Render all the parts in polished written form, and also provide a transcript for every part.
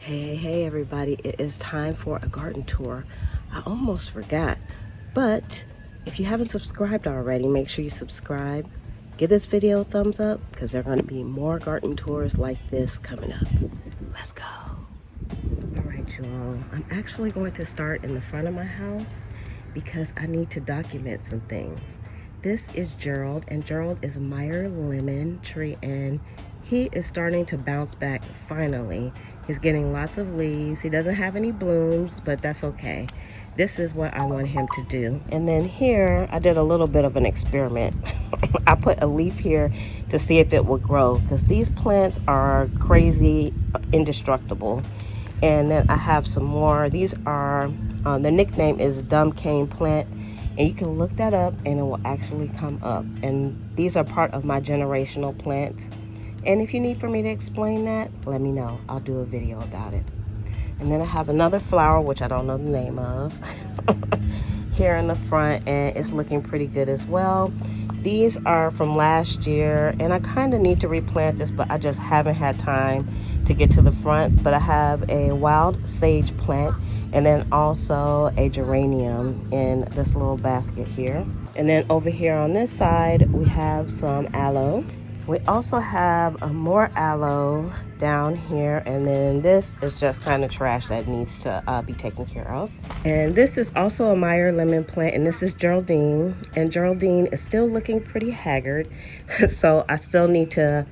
Hey everybody, it is time for a garden tour. I almost forgot, but if you haven't subscribed already, make sure you subscribe. Give this video a thumbs up because there are going to be more garden tours like this coming up. Let's go. All right, you all. I'm actually going to start in the front of my house because I need to document some things. This is Gerald, and Gerald is a Meyer lemon tree, and he is starting to bounce back finally. He's getting lots of leaves. He doesn't have any blooms, but that's okay. This is what I want him to do. And then here, I did a little bit of an experiment. I put a leaf here to see if it would grow, because these plants are crazy indestructible. And then I have some more. These are, the nickname is dumb cane plant. And you can look that up and it will actually come up. And these are part of my generational plants. And if you need for me to explain that, let me know. I'll do a video about it. And then I have another flower, which I don't know the name of, here in the front, and it's looking pretty good as well. These are from last year, and I kind of need to replant this, but I just haven't had time to get to the front. But I have a wild sage plant, and then also a geranium in this little basket here. And then over here on this side, we have some aloe. We also have more aloe down here, and then this is just kind of trash that needs to be taken care of. And this is also a Meyer lemon plant, and this is Geraldine. And Geraldine is still looking pretty haggard, so I still need to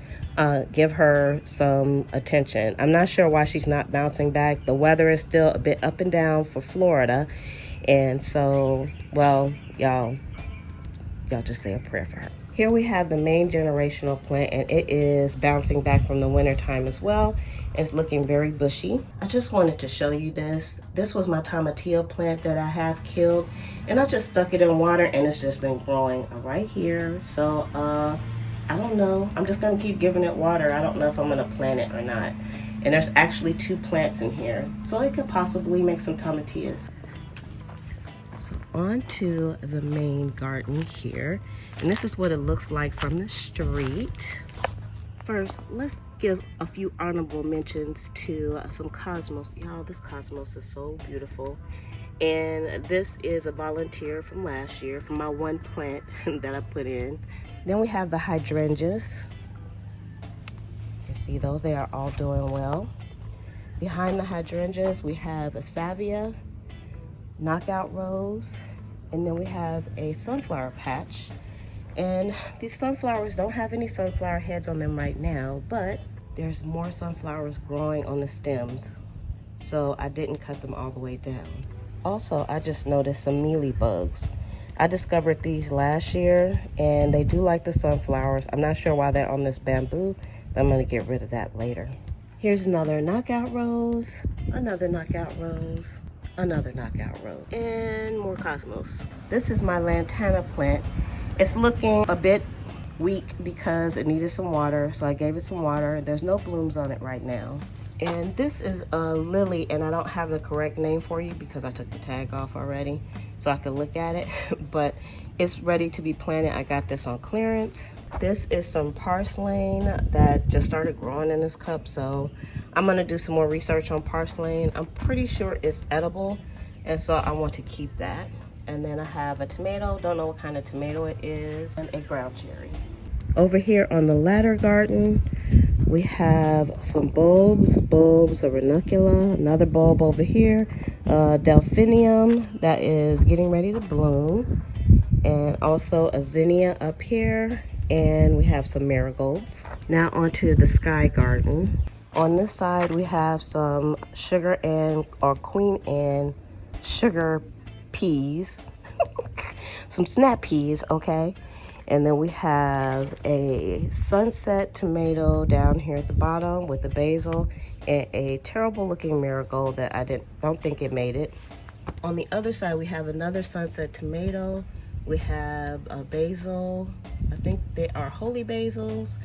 give her some attention. I'm not sure why she's not bouncing back. The weather is still a bit up and down for Florida, and so, well, y'all just say a prayer for her. Here we have the main generational plant, and it is bouncing back from the winter time as well. It's looking very bushy. I just wanted to show you this. This was my tomatillo plant that I have killed, and I just stuck it in water, and it's just been growing right here. So I don't know. I'm just gonna keep giving it water. I don't know if I'm gonna plant it or not. And there's actually 2 plants in here, so it could possibly make some tomatillas. So on to the main garden here. And this is what it looks like from the street. First, let's give a few honorable mentions to some cosmos. Y'all, this cosmos is so beautiful. And this is a volunteer from last year, from my one plant that I put in. Then we have the hydrangeas. You can see those, they are all doing well. Behind the hydrangeas, we have a salvia, knockout rose, and then we have a sunflower patch. And these sunflowers don't have any sunflower heads on them right now, but there's more sunflowers growing on the stems, so I didn't cut them all the way down. Also, I just noticed some mealy bugs. I discovered these last year, and they do like the sunflowers. I'm not sure why they're on this bamboo, but I'm gonna get rid of that later. Here's another knockout rose, another knockout rose, another knockout rose, and more cosmos. This is my lantana plant. It's looking a bit weak because it needed some water, so I gave it some water. There's no blooms on it right now. And this is a lily, and I don't have the correct name for you because I took the tag off already so I could look at it, but it's ready to be planted. I got this on clearance. This is some parslane that just started growing in this cup, so I'm gonna do some more research on parslane. I'm pretty sure it's edible, and so I want to keep that. And then I have a tomato, don't know what kind of tomato it is, and a ground cherry. Over here on the ladder garden, we have some bulbs of ranunculus, another bulb over here, delphinium that is getting ready to bloom, and also a zinnia up here, and we have some marigolds. Now onto the sky garden. On this side, we have some sugar and, or Queen Anne sugar peas, some snap peas, okay? And then we have a sunset tomato down here at the bottom with the basil, and a terrible looking marigold that I don't think it made it. On the other side, we have another sunset tomato. We have a basil, I think they are holy basils,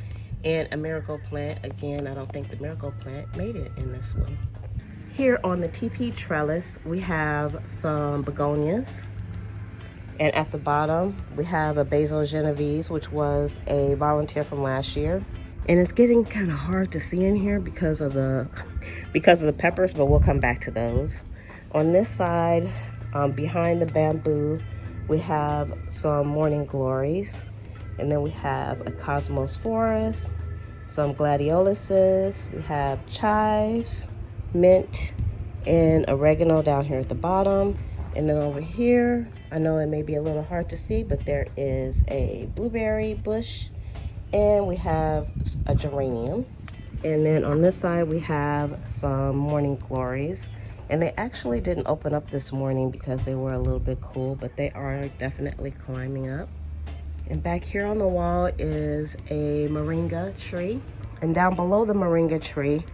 and a marigold plant. Again, I don't think the marigold plant made it in this one. Here on the TP trellis, we have some begonias. And at the bottom, we have a basil Genovese, which was a volunteer from last year. And it's getting kind of hard to see in here because of the peppers, but we'll come back to those. On this side, behind the bamboo, we have some morning glories, and then we have a cosmos forest, some gladioluses, we have chives, mint, and oregano down here at the bottom. And then over here, I know it may be a little hard to see, but there is a blueberry bush, and we have a geranium. And then on this side, we have some morning glories. And they actually didn't open up this morning because they were a little bit cool, but they are definitely climbing up. And back here on the wall is a moringa tree. And down below the moringa tree,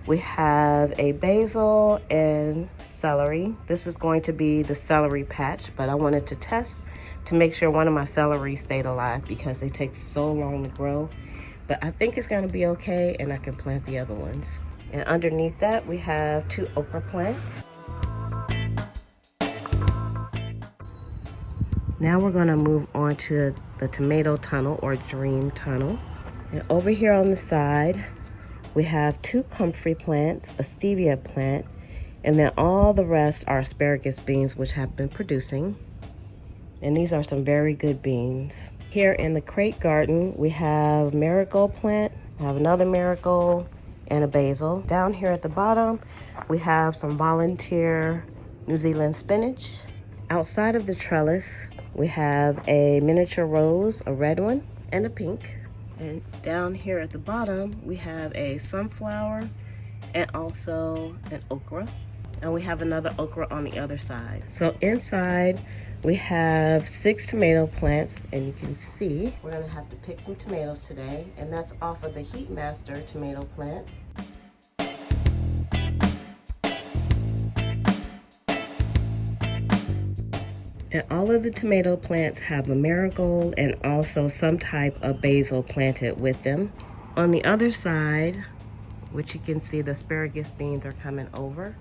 we have a basil and celery. This is going to be the celery patch, but I wanted to test to make sure one of my celery stayed alive because they take so long to grow. But I think it's going to be okay, and I can plant the other ones. And underneath that, we have 2 okra plants. Now we're going to move on to the tomato tunnel or dream tunnel. And over here on the side, we have 2 comfrey plants, a stevia plant, and then all the rest are asparagus beans, which have been producing. And these are some very good beans. Here in the crate garden, we have marigold plant, we have another marigold, and a basil. Down here at the bottom, we have some volunteer New Zealand spinach. Outside of the trellis, we have a miniature rose, a red one, and a pink. And down here at the bottom, we have a sunflower and also an okra. And we have another okra on the other side. So inside, we have 6 tomato plants, and you can see we're gonna have to pick some tomatoes today, and that's off of the Heat Master tomato plant. And all of the tomato plants have a marigold and also some type of basil planted with them. On the other side, which you can see the asparagus beans are coming over.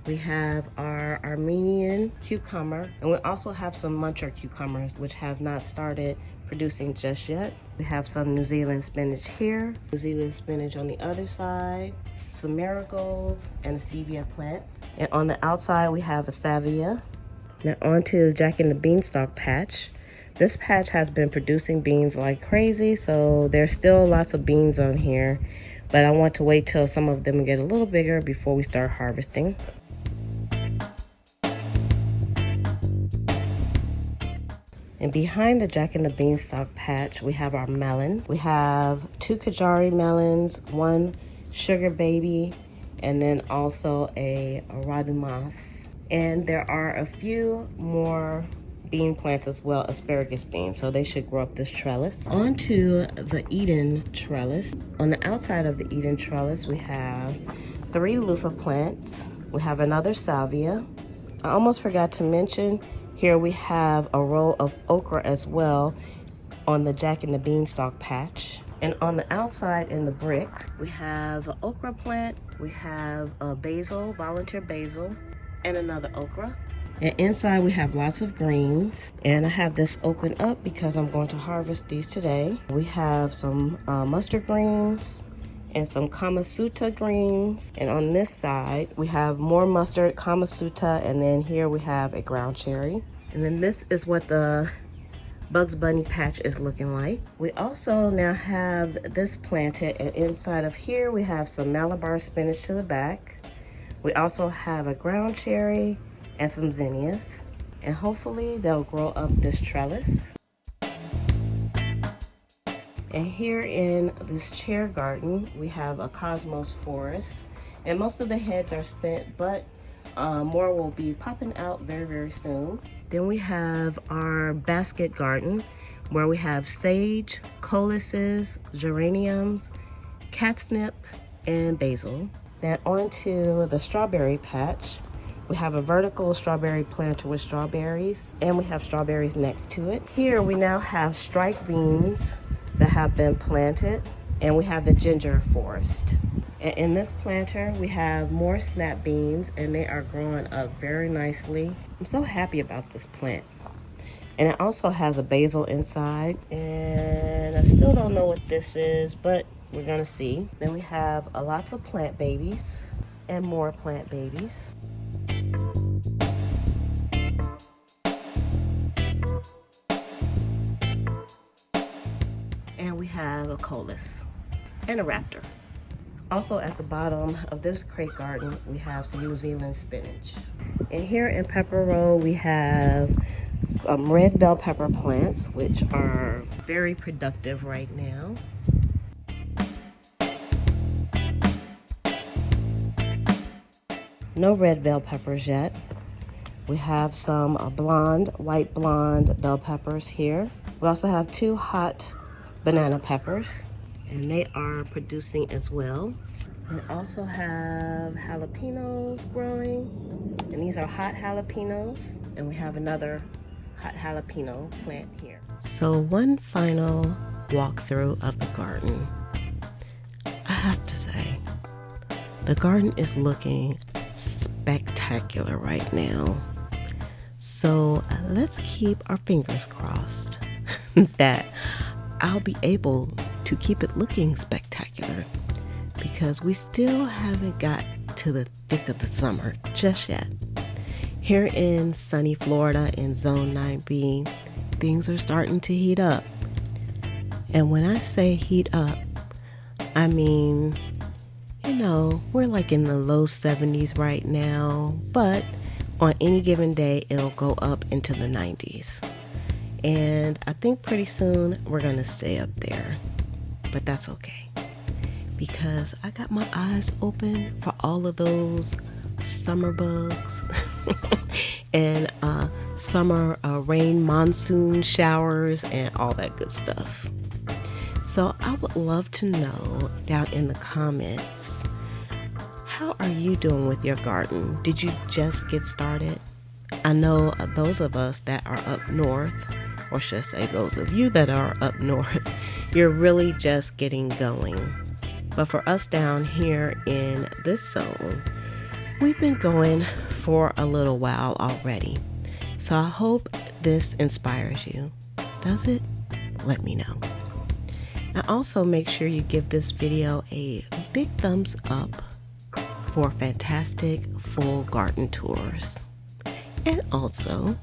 We have our Armenian cucumber, and we also have some muncher cucumbers, which have not started producing just yet. We have some New Zealand spinach here, New Zealand spinach on the other side, some marigolds, and a stevia plant. And on the outside, we have a salvia. Now onto the Jack and the Beanstalk patch. This patch has been producing beans like crazy, so there's still lots of beans on here, but I want to wait till some of them get a little bigger before we start harvesting. And behind the Jack and the Beanstalk patch, we have our melon. We have 2 Kajari melons, 1 sugar baby, and then also a radumas. And there are a few more bean plants as well, asparagus beans, so they should grow up this trellis. Onto the Eden trellis. On the outside of the Eden trellis, we have 3 loofah plants. We have another salvia. I almost forgot to mention, here we have a row of okra as well on the Jack and the Beanstalk patch. And on the outside in the bricks, we have an okra plant, we have a basil, volunteer basil, and another okra. And inside we have lots of greens. And I have this open up because I'm going to harvest these today. We have some mustard greens and some kamasuta greens. And on this side, we have more mustard, kamasuta, and then here we have a ground cherry. And then this is what the Bugs Bunny patch is looking like. We also now have this planted, and inside of here we have some Malabar spinach to the back. We also have a ground cherry and some zinnias, and hopefully they'll grow up this trellis. And here in this chair garden, we have a cosmos forest, and most of the heads are spent, but more will be popping out very, very soon. Then we have our basket garden where we have sage, coluses, geraniums, catnip, and basil. Then onto the strawberry patch. We have a vertical strawberry planter with strawberries, and we have strawberries next to it. Here we now have strike beans that have been planted. And we have the ginger forest. And in this planter, we have more snap beans, and they are growing up very nicely. I'm so happy about this plant. And it also has a basil inside. And I still don't know what this is, but we're gonna see. Then we have lots of plant babies and more plant babies. And we have a coleus and a raptor. Also at the bottom of this crate garden, we have some New Zealand spinach. And here in Pepper Row, we have some red bell pepper plants, which are very productive right now. No red bell peppers yet. We have some white blonde bell peppers here. We also have 2 hot banana peppers, and they are producing as well. We also have jalapenos growing, and these are hot jalapenos, and we have another hot jalapeno plant here. So one final walkthrough of the garden. I have to say, the garden is looking spectacular right now. So let's keep our fingers crossed that I'll be able to keep it looking spectacular, because we still haven't got to the thick of the summer just yet. Here in sunny Florida in Zone 9B, things are starting to heat up. And when I say heat up, I mean, you know, we're like in the low 70s right now, but on any given day, it'll go up into the 90s. And I think pretty soon we're gonna stay up there, but that's okay, because I got my eyes open for all of those summer bugs and summer rain, monsoon showers, and all that good stuff. So I would love to know down in the comments, how are you doing with your garden? Did you just get started? I know those of us that are up north, or should I say those of you that are up north, you're really just getting going. But for us down here in this zone, we've been going for a little while already. So I hope this inspires you. Does it? Let me know. And also make sure you give this video a big thumbs up for fantastic full garden tours. And also,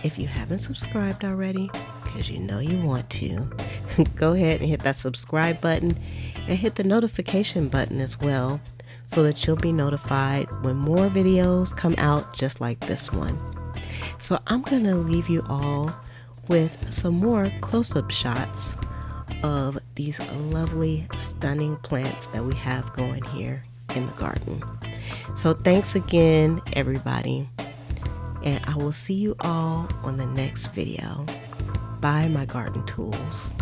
if you haven't subscribed already, because you know you want to, go ahead and hit that subscribe button and hit the notification button as well, so that you'll be notified when more videos come out just like this one. So I'm going to leave you all with some more close-up shots of these lovely, stunning plants that we have going here in the garden. So thanks again, everybody. And I will see you all on the next video. Bye, my garden tools.